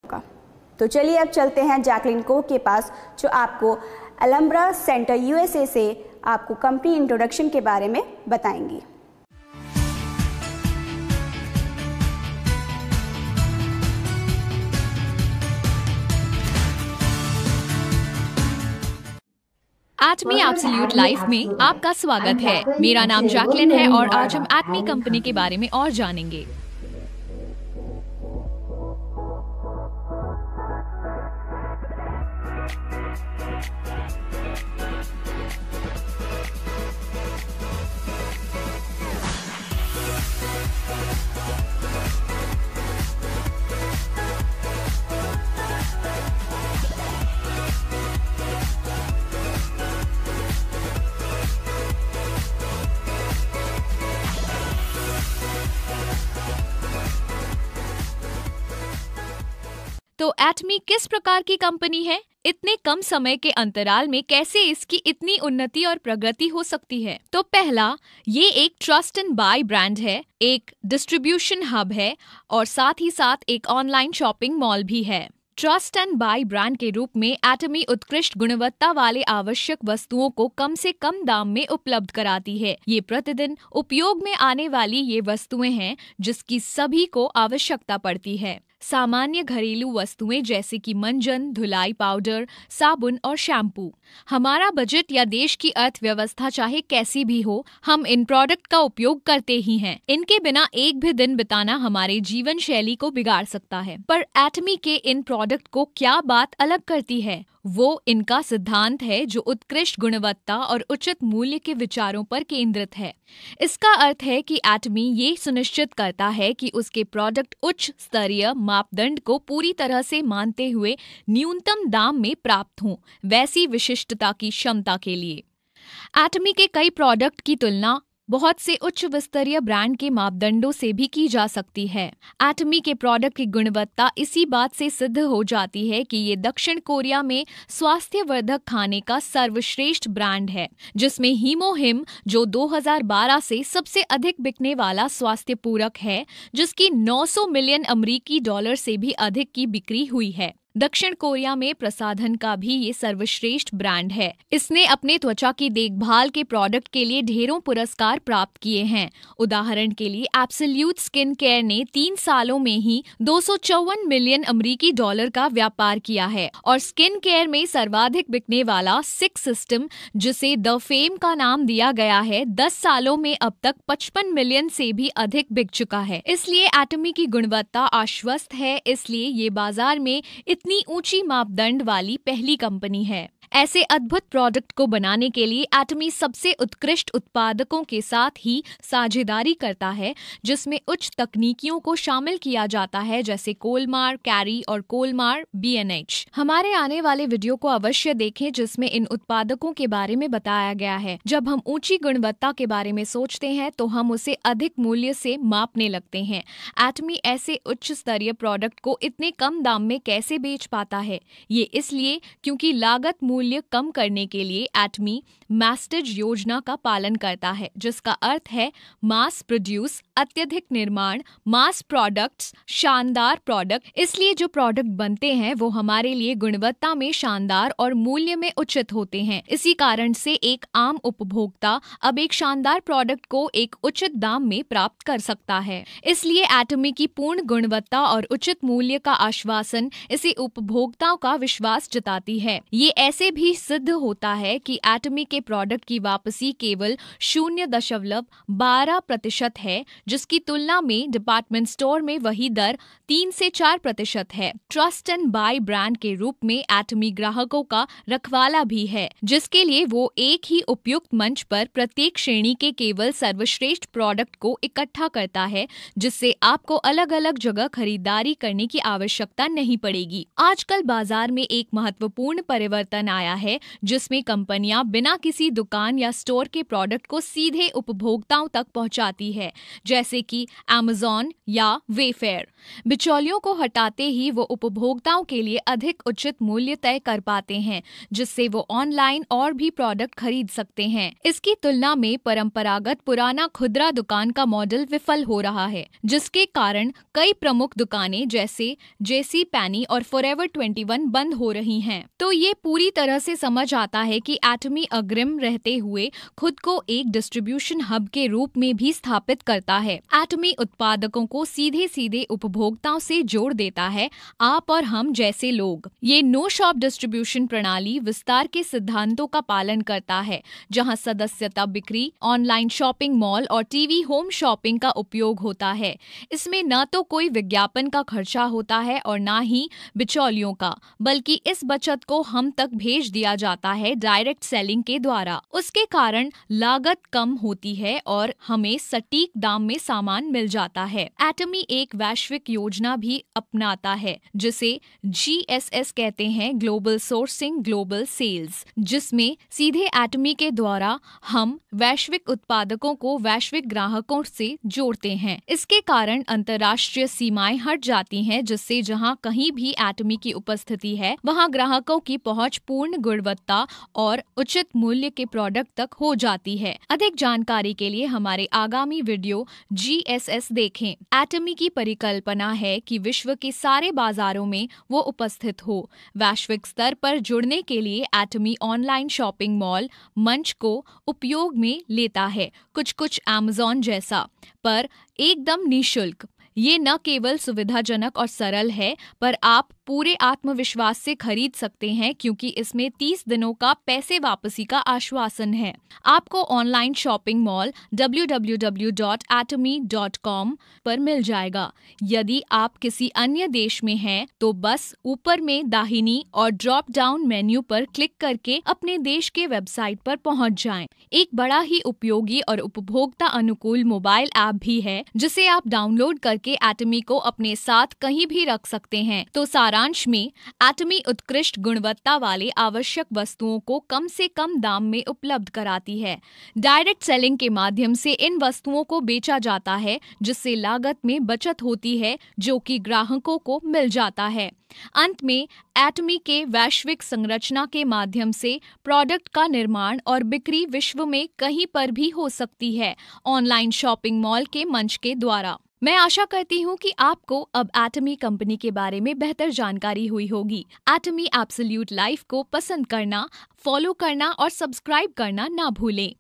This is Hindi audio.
का। तो चलिए अब चलते हैं जैकलिन को के पास, जो आपको अलम्ब्रा सेंटर यूएसए से आपको कंपनी इंट्रोडक्शन के बारे में बताएंगी। एटमी एब्सोल्यूट लाइफ में आपका स्वागत है। मेरा नाम जैकलिन है और आज हम एटमी कंपनी के बारे में और जानेंगे। तो एटमी किस प्रकार की कंपनी है? इतने कम समय के अंतराल में कैसे इसकी इतनी उन्नति और प्रगति हो सकती है? तो पहला, ये एक ट्रस्ट एंड बाय ब्रांड है, एक डिस्ट्रीब्यूशन हब है और साथ ही साथ एक ऑनलाइन शॉपिंग मॉल भी है। ट्रस्ट एंड बाय ब्रांड के रूप में एटमी उत्कृष्ट गुणवत्ता वाले आवश्यक वस्तुओं को कम से कम दाम में उपलब्ध कराती है। ये प्रतिदिन उपयोग में आने वाली ये वस्तुएं हैं जिसकी सभी को आवश्यकता पड़ती है। सामान्य घरेलू वस्तुएं जैसे कि मंजन, धुलाई पाउडर, साबुन और शैम्पू। हमारा बजट या देश की अर्थव्यवस्था चाहे कैसी भी हो, हम इन प्रोडक्ट का उपयोग करते ही हैं। इनके बिना एक भी दिन बिताना हमारे जीवन शैली को बिगाड़ सकता है। पर एटमी के इन प्रोडक्ट को क्या बात अलग करती है? वो इनका सिद्धांत है जो उत्कृष्ट गुणवत्ता और उचित मूल्य के विचारों पर केंद्रित है। इसका अर्थ है कि एटमी ये सुनिश्चित करता है कि उसके प्रोडक्ट उच्च स्तरीय मापदंड को पूरी तरह से मानते हुए न्यूनतम दाम में प्राप्त हों, वैसी विशिष्टता की क्षमता के लिए। एटमी के कई प्रोडक्ट की तुलना बहुत से उच्च स्तरीय ब्रांड के मापदंडों से भी की जा सकती है। एटमी के प्रोडक्ट की गुणवत्ता इसी बात से सिद्ध हो जाती है कि ये दक्षिण कोरिया में स्वास्थ्यवर्धक खाने का सर्वश्रेष्ठ ब्रांड है, जिसमें हीमोहिम जो 2012 से सबसे अधिक बिकने वाला स्वास्थ्य पूरक है, जिसकी 900 मिलियन अमेरिकी डॉलर से भी अधिक की बिक्री हुई है। दक्षिण कोरिया में प्रसाधन का भी ये सर्वश्रेष्ठ ब्रांड है। इसने अपने त्वचा की देखभाल के प्रोडक्ट के लिए ढेरों पुरस्कार प्राप्त किए हैं। उदाहरण के लिए एब्सोल्यूट स्किन केयर ने 3 सालों में ही 254 मिलियन अमेरिकी डॉलर का व्यापार किया है और स्किन केयर में सर्वाधिक बिकने वाला सिक्स सिस्टम, जिसे द फेम का नाम दिया गया है, 10 सालों में अब तक 55 मिलियन से भी अधिक बिक चुका है। इसलिए एटमी की गुणवत्ता आश्वस्त है, इसलिए ये बाजार में इतनी ऊंची मापदंड वाली पहली कंपनी है। ऐसे अद्भुत प्रोडक्ट को बनाने के लिए एटमी सबसे उत्कृष्ट उत्पादकों के साथ ही साझेदारी करता है, जिसमें उच्च तकनीकियों को शामिल किया जाता है, जैसे कोलमार, कैरी और कोलमार BNH। हमारे आने वाले वीडियो को अवश्य देखें, जिसमें इन उत्पादकों के बारे में बताया गया है। जब हम ऊंची गुणवत्ता के बारे में सोचते हैं तो हम उसे अधिक मूल्य से मापने लगते हैं। एटमी ऐसे उच्च स्तरीय प्रोडक्ट को इतने कम दाम में कैसे बेच पाता है? ये इसलिए क्योंकि लागत मूल्य कम करने के लिए एटमी मैस्टेज योजना का पालन करता है, जिसका अर्थ है मास प्रोड्यूस, अत्यधिक निर्माण, मास प्रोडक्ट्स, शानदार प्रोडक्ट। इसलिए जो प्रोडक्ट बनते हैं वो हमारे लिए गुणवत्ता में शानदार और मूल्य में उचित होते हैं। इसी कारण से एक आम उपभोक्ता अब एक शानदार प्रोडक्ट को एक उचित दाम में प्राप्त कर सकता है। इसलिए एटमी की पूर्ण गुणवत्ता और उचित मूल्य का आश्वासन इसे उपभोक्ताओं का विश्वास जताती है। ये ऐसे भी सिद्ध होता है कि एटमी के प्रोडक्ट की वापसी केवल 0.12% है, जिसकी तुलना में डिपार्टमेंट स्टोर में वही दर 3 से 4% है। ट्रस्ट एंड बाय ब्रांड के रूप में एटमी ग्राहकों का रखवाला भी है, जिसके लिए वो एक ही उपयुक्त मंच पर प्रत्येक श्रेणी के केवल सर्वश्रेष्ठ प्रोडक्ट को इकट्ठा करता है, जिससे आपको अलग अलग जगह खरीदारी करने की आवश्यकता नहीं पड़ेगी। आजकल बाजार में एक महत्वपूर्ण परिवर्तन आया है जिसमें कंपनियां बिना किसी दुकान या स्टोर के प्रोडक्ट को सीधे उपभोक्ताओं तक पहुंचाती है, जैसे कि Amazon या वेफेयर। बिचौलियों को हटाते ही वो उपभोक्ताओं के लिए अधिक उचित मूल्य तय कर पाते हैं, जिससे वो ऑनलाइन और भी प्रोडक्ट खरीद सकते हैं। इसकी तुलना में परंपरागत पुराना खुदरा दुकान का मॉडल विफल हो रहा है, जिसके कारण कई प्रमुख दुकानें जैसे जेसी पेनी और फॉरएवर 21 बंद हो रही हैं। तो ये पूरी तरह से समझ आता है कि एटमी अग्रिम रहते हुए खुद को एक डिस्ट्रीब्यूशन हब के रूप में भी स्थापित करता है। एटमी उत्पादकों को सीधे सीधे उपभोक्ताओं से जोड़ देता है, आप और हम जैसे लोग। ये नो शॉप डिस्ट्रीब्यूशन प्रणाली विस्तार के सिद्धांतों का पालन करता है, जहां सदस्यता बिक्री, ऑनलाइन शॉपिंग मॉल और टीवी होम शॉपिंग का उपयोग होता है। इसमें न तो कोई विज्ञापन का खर्चा होता है और न ही बिचौलियों का, बल्कि इस बचत को हम तक भेज दिया जाता है डायरेक्ट सेलिंग के द्वारा। उसके कारण लागत कम होती है और हमें सटीक दाम में सामान मिल जाता है। एटमी एक वैश्विक योजना भी अपनाता है जिसे GSS कहते हैं, ग्लोबल सोर्सिंग ग्लोबल सेल्स, जिसमें सीधे एटमी के द्वारा हम वैश्विक उत्पादकों को वैश्विक ग्राहकों से जोड़ते हैं। इसके कारण अंतर्राष्ट्रीय सीमाएं हट जाती हैं, जिससे जहां कहीं भी एटमी की उपस्थिति है वहां ग्राहकों की पहुंच पूर्ण गुणवत्ता और उचित मूल्य के प्रोडक्ट तक हो जाती है। अधिक जानकारी के लिए हमारे आगामी वीडियो GSS देखें। एटमी की परिकल्पना है कि विश्व के सारे बाजारों में वो उपस्थित हो। वैश्विक स्तर पर जुड़ने के लिए एटमी ऑनलाइन शॉपिंग मॉल मंच को उपयोग में लेता है, कुछ Amazon जैसा, पर एकदम निःशुल्क। ये न केवल सुविधाजनक और सरल है, पर आप पूरे आत्मविश्वास से खरीद सकते हैं क्योंकि इसमें 30 दिनों का पैसे वापसी का आश्वासन है। आपको ऑनलाइन शॉपिंग मॉल www.atomy.com पर मिल जाएगा। यदि आप किसी अन्य देश में हैं तो बस ऊपर में दाहिनी और ड्रॉप डाउन मेन्यू पर क्लिक करके अपने देश के वेबसाइट पर पहुंच जाएं। एक बड़ा ही उपयोगी और उपभोक्ता अनुकूल मोबाइल ऐप भी है जिसे आप डाउनलोड करके एटमी को अपने साथ कहीं भी रख सकते हैं। तो सारांश में, एटमी उत्कृष्ट गुणवत्ता वाले आवश्यक वस्तुओं को कम से कम दाम में उपलब्ध कराती है। डायरेक्ट सेलिंग के माध्यम से इन वस्तुओं को बेचा जाता है, जिससे लागत में बचत होती है जो कि ग्राहकों को मिल जाता है। अंत में एटमी के वैश्विक संरचना के माध्यम से प्रोडक्ट का निर्माण और बिक्री विश्व में कहीं पर भी हो सकती है, ऑनलाइन शॉपिंग मॉल के मंच के द्वारा। मैं आशा करती हूँ कि आपको अब एटमी कंपनी के बारे में बेहतर जानकारी हुई होगी। एटमी एब्सोल्यूट लाइफ को पसंद करना, फॉलो करना और सब्सक्राइब करना ना भूलें।